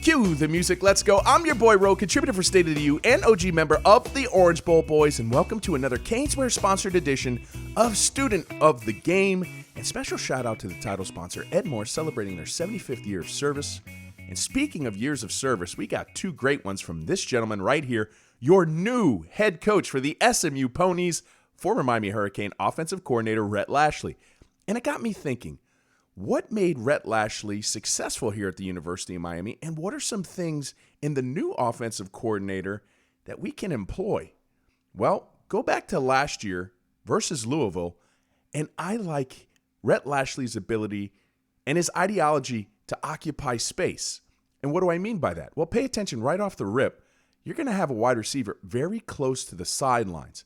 Cue the music, let's go. I'm your boy Ro, contributor for State of the U and OG member of the Orange Bowl Boys, and welcome to another Caneswear sponsored edition of Student of the Game. And special shout out to the title sponsor, Edmore, celebrating their 75th year of service. And speaking of years of service, we got two great ones from this gentleman right here, your new head coach for the SMU Ponies, former Miami Hurricane offensive coordinator Rhett Lashlee. And it got me thinking, what made Rhett Lashlee successful here at the University of Miami, and what are some things in the new offensive coordinator that we can employ? Well, go back to last year versus Louisville, and I like Rhett Lashlee's ability and his ideology to occupy space. And what do I mean by that? Well, pay attention right off the rip. You're going to have a wide receiver very close to the sidelines.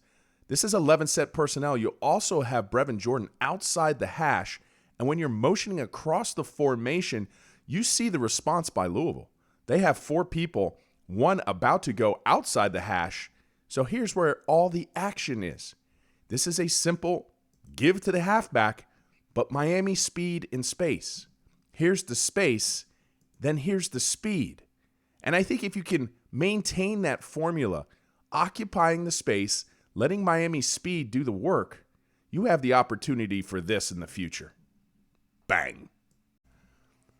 This is 11 set personnel. You'll also have Brevin Jordan outside the hash. And when you're motioning across the formation, you see the response by Louisville. They have four people, one about to go outside the hash. So here's where all the action is. This is a simple give to the halfback, but Miami speed in space. Here's the space, then here's the speed. And I think if you can maintain that formula, occupying the space, letting Miami speed do the work, you have the opportunity for this in the future. Bang.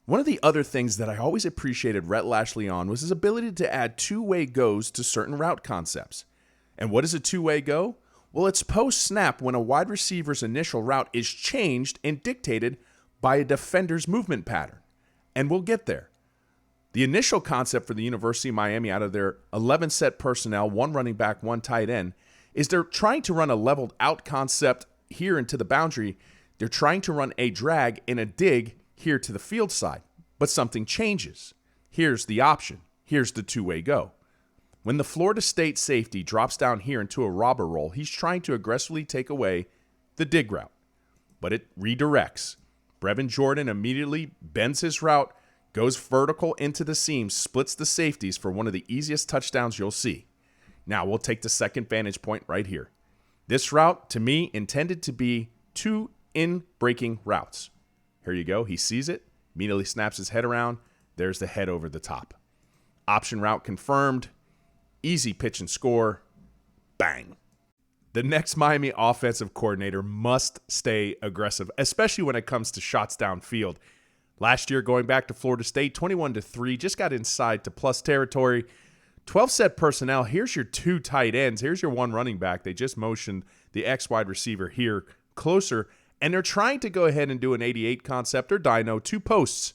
One of the other things that I always appreciated Rhett Lashlee on was his ability to add two-way goes to certain route concepts. And what is a two-way go? Well, it's post-snap when a wide receiver's initial route is changed and dictated by a defender's movement pattern. And we'll get there. The initial concept for the University of Miami out of their 11 set personnel, one running back, one tight end, is they're trying to run a leveled out concept here into the boundary. They're trying to run a drag and a dig here to the field side, but something changes. Here's the option. Here's the two-way go. When the Florida State safety drops down here into a robber roll, he's trying to aggressively take away the dig route, but it redirects. Brevin Jordan immediately bends his route, goes vertical into the seam, splits the safeties for one of the easiest touchdowns you'll see. Now we'll take the second vantage point right here. This route, to me, intended to be two in-breaking routes. Here you go. He sees it, immediately snaps his head around. There's the head over the top. Option route confirmed. Easy pitch and score. Bang. The next Miami offensive coordinator must stay aggressive, especially when it comes to shots downfield. Last year, going back to Florida State, 21-3, just got inside to plus territory. 12 set personnel. Here's your two tight ends. Here's your one running back. They just motioned the X wide receiver here closer. And they're trying to go ahead and do an 88 concept or dyno, two posts.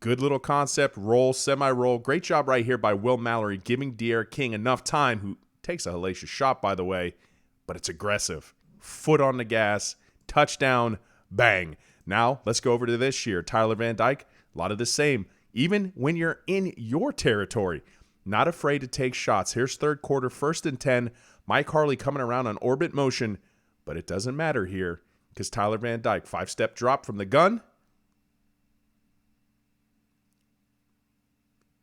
Good little concept, roll, semi-roll. Great job right here by Will Mallory, giving De'Aaron King enough time, who takes a hellacious shot, by the way, but it's aggressive. Foot on the gas, touchdown, bang. Now, let's go over to this year. Tyler Van Dyke, a lot of the same. Even when you're in your territory, not afraid to take shots. Here's third quarter, 1st and 10. Mike Harley coming around on orbit motion, but it doesn't matter here. Because Tyler Van Dyke, 5-step drop from the gun,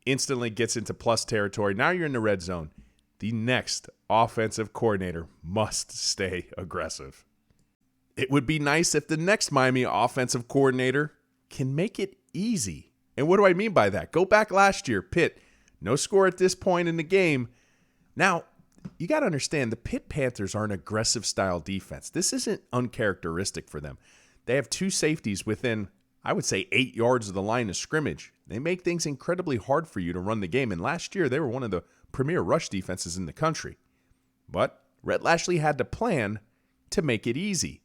instantly gets into plus territory. Now you're in the red zone. The next offensive coordinator must stay aggressive. It would be nice if the next Miami offensive coordinator can make it easy. And what do I mean by that? Go back last year, Pitt, no score at this point in the game. Now, you got to understand, the Pitt Panthers are an aggressive style defense. This isn't uncharacteristic for them. They have two safeties within, I would say, 8 yards of the line of scrimmage. They make things incredibly hard for you to run the game. And last year, they were one of the premier rush defenses in the country. But Rhett Lashlee had to plan to make it easy.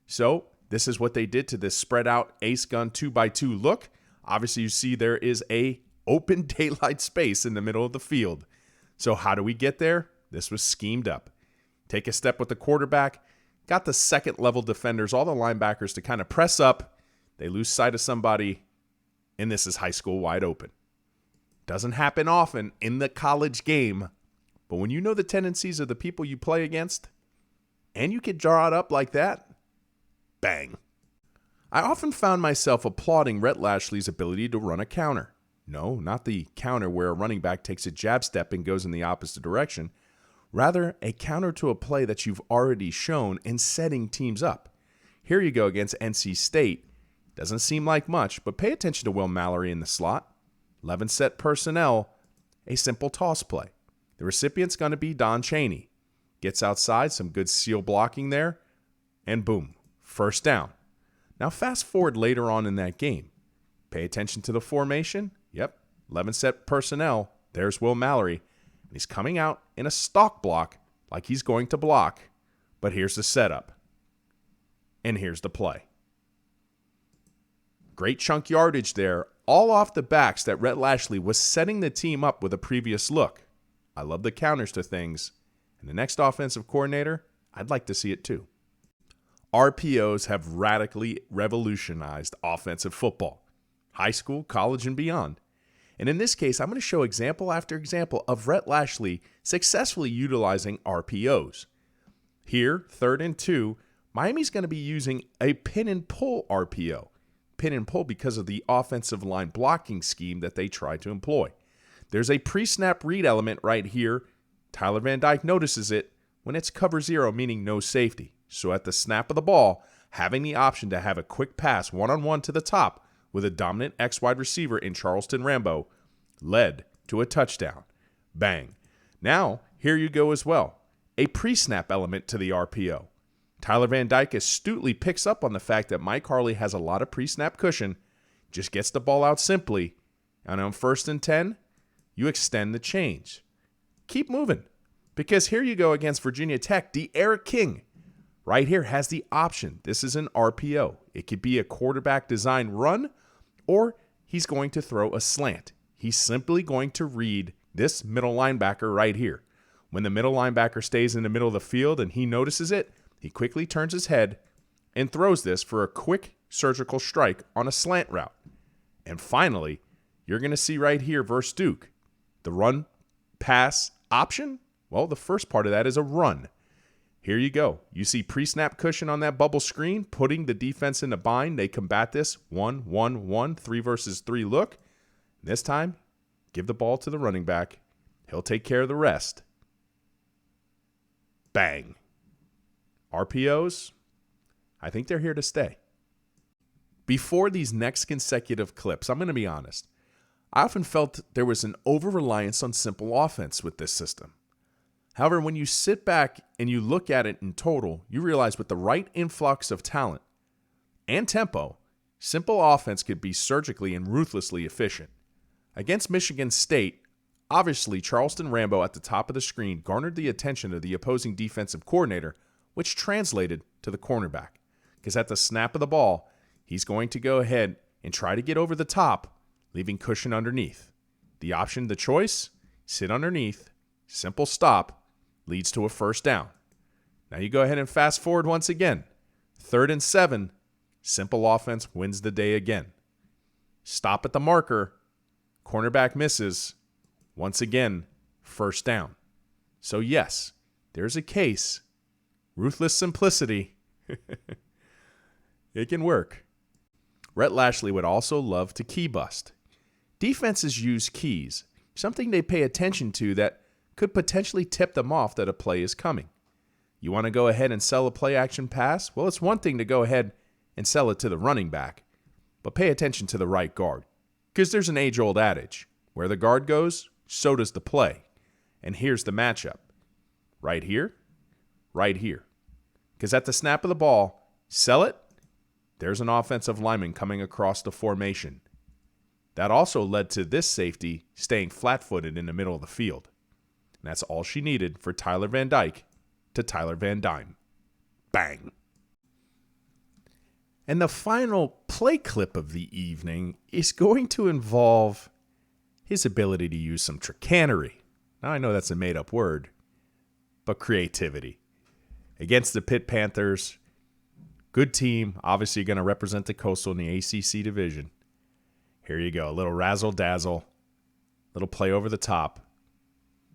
So this is what they did to this spread out ace gun 2x2 look. Obviously, you see there is a open daylight space in the middle of the field. So how do we get there? This was schemed up. Take a step with the quarterback. Got the second level defenders, all the linebackers to kind of press up. They lose sight of somebody, and this is high school wide open. Doesn't happen often in the college game, but when you know the tendencies of the people you play against, and you can draw it up like that, bang. I often found myself applauding Rhett Lashlee's ability to run a counter. No, not the counter where a running back takes a jab step and goes in the opposite direction. Rather, a counter to a play that you've already shown in setting teams up. Here you go against NC State. Doesn't seem like much, but pay attention to Will Mallory in the slot. 11 set personnel, a simple toss play. The recipient's going to be Don Chaney. Gets outside, some good seal blocking there, and boom, first down. Now fast forward later on in that game. Pay attention to the formation. Yep, 11 set personnel. There's Will Mallory. And he's coming out in a stalk block like he's going to block. But here's the setup. And here's the play. Great chunk yardage there, all off the backs that Rhett Lashlee was setting the team up with a previous look. I love the counters to things. And the next offensive coordinator, I'd like to see it too. RPOs have radically revolutionized offensive football, high school, college, and beyond. And in this case, I'm going to show example after example of Rhett Lashlee successfully utilizing RPOs. Here, 3rd and 2, Miami's going to be using a pin and pull RPO. Pin and pull because of the offensive line blocking scheme that they try to employ. There's a pre-snap read element right here. Tyler Van Dyke notices it when it's cover 0, meaning no safety. So at the snap of the ball, having the option to have a quick pass one-on-one to the top with a dominant X wide receiver in Charleston Rambo led to a touchdown. Bang. Now, here you go as well. A pre-snap element to the RPO. Tyler Van Dyke astutely picks up on the fact that Mike Harley has a lot of pre-snap cushion, just gets the ball out simply, and on 1st and 10, you extend the change. Keep moving, because here you go against Virginia Tech. D'Eriq King right here has the option. This is an RPO. It could be a quarterback design run, or he's going to throw a slant. He's simply going to read this middle linebacker right here. When the middle linebacker stays in the middle of the field and he notices it, he quickly turns his head and throws this for a quick surgical strike on a slant route. And finally, you're going to see right here versus Duke, the run pass option. Well, the first part of that is a run. Here you go. You see pre-snap cushion on that bubble screen, putting the defense in a bind. They combat this 1-1-1, 3 versus 3 look. This time, give the ball to the running back. He'll take care of the rest. Bang. RPOs, I think they're here to stay. Before these next consecutive clips, I'm going to be honest. I often felt there was an over-reliance on simple offense with this system. However, when you sit back and you look at it in total, you realize with the right influx of talent and tempo, simple offense could be surgically and ruthlessly efficient. Against Michigan State, obviously Charleston Rambo at the top of the screen garnered the attention of the opposing defensive coordinator, which translated to the cornerback. Because at the snap of the ball, he's going to go ahead and try to get over the top, leaving cushion underneath. The option, the choice, sit underneath, simple stop, leads to a first down. Now you go ahead and fast forward once again. 3rd and 7, simple offense wins the day again. Stop at the marker, cornerback misses, once again, first down. So yes, there's a case. Ruthless simplicity. It can work. Rhett Lashlee would also love to key bust. Defenses use keys, something they pay attention to that could potentially tip them off that a play is coming. You want to go ahead and sell a play action pass? Well, it's one thing to go ahead and sell it to the running back, but pay attention to the right guard. Because there's an age-old adage, where the guard goes, so does the play. And here's the matchup. Right here, right here. Because at the snap of the ball, sell it, there's an offensive lineman coming across the formation. That also led to this safety staying flat-footed in the middle of the field. And that's all she needed for Tyler Van Dyke to Tyler Van Dyne. Bang. And the final play clip of the evening is going to involve his ability to use some trickery. Now, I know that's a made-up word, but creativity. Against the Pitt Panthers, good team, obviously going to represent the Coastal in the ACC division. Here you go, a little razzle-dazzle, little play over the top,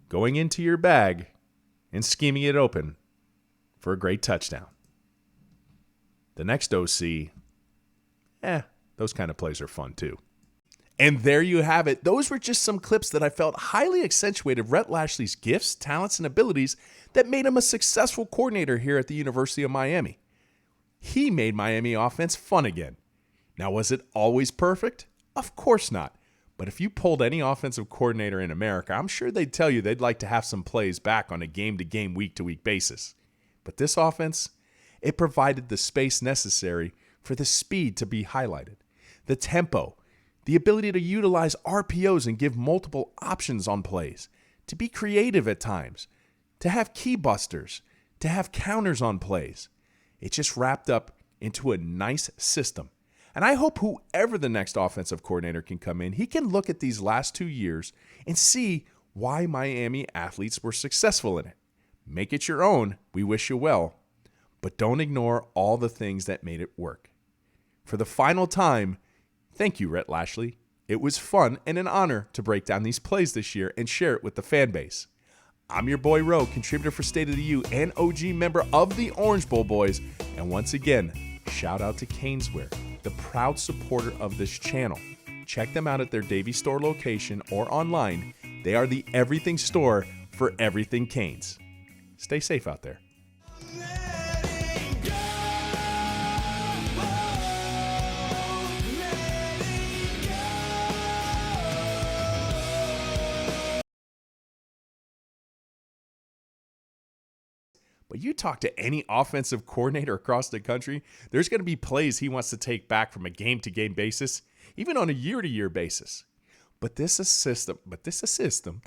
going into your bag and scheming it open for a great touchdown. The next OC, those kind of plays are fun too. And there you have it. Those were just some clips that I felt highly accentuated Rhett Lashlee's gifts, talents, and abilities that made him a successful coordinator here at the University of Miami. He made Miami offense fun again. Now, was it always perfect? Of course not. But if you polled any offensive coordinator in America, I'm sure they'd tell you they'd like to have some plays back on a game-to-game, week-to-week basis. But this offense, it provided the space necessary for the speed to be highlighted, the tempo, the ability to utilize RPOs and give multiple options on plays, to be creative at times, to have key busters, to have counters on plays. It just wrapped up into a nice system. And I hope whoever the next offensive coordinator can come in, he can look at these last 2 years and see why Miami athletes were successful in it. Make it your own. We wish you well. But don't ignore all the things that made it work. For the final time, thank you, Rhett Lashlee. It was fun and an honor to break down these plays this year and share it with the fan base. I'm your boy Ro, contributor for State of the U and OG member of the Orange Bowl Boys. And once again, shout out to Caneswear, the proud supporter of this channel. Check them out at their Davie store location or online. They are the everything store for everything Canes. Stay safe out there. But you talk to any offensive coordinator across the country, there's going to be plays he wants to take back from a game-to-game basis, even on a year-to-year basis. But this is a system.